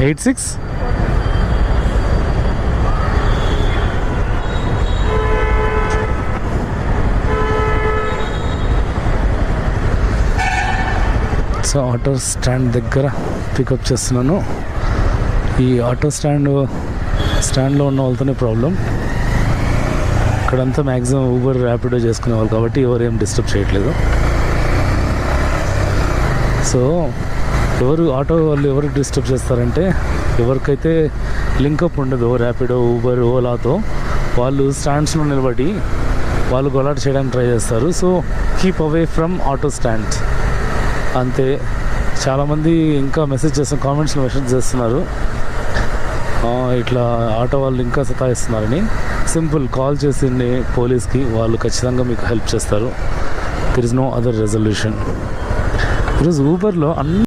86. So auto stand దగ్గర pickup చేస్తున్నాను. ఈ ఆటో స్టాండ్లో ఉన్న వాళ్ళతోనే ప్రాబ్లం. ఇక్కడంతా మ్యాక్సిమం ఊబర్ ర్యాపిడో చేసుకునే వాళ్ళు కాబట్టి ఎవరు ఏం డిస్టర్బ్ చేయట్లేదు. సో ఆటో వాళ్ళు ఎవరు డిస్టర్బ్ చేస్తారంటే ఎవరికైతే లింకప్ ఉండదో ర్యాపిడో ఊబర్ ఓలాతో వాళ్ళు స్టాండ్స్లో నిలబడి వాళ్ళు గొలాట్ చేయడానికి ట్రై చేస్తారు. So keep away from auto stand అంతే. చాలామంది ఇంకా కామెంట్స్లో మెసేజ్ చేస్తున్నారు ఇట్లా ఆటో వాళ్ళు ఇంకా సతాయిస్తున్నారని. సింపుల్ కాల్ చేసింది పోలీస్కి, వాళ్ళు ఖచ్చితంగా మీకు హెల్ప్ చేస్తారు. There is no other resolution. ఈరోజు ఊబర్లో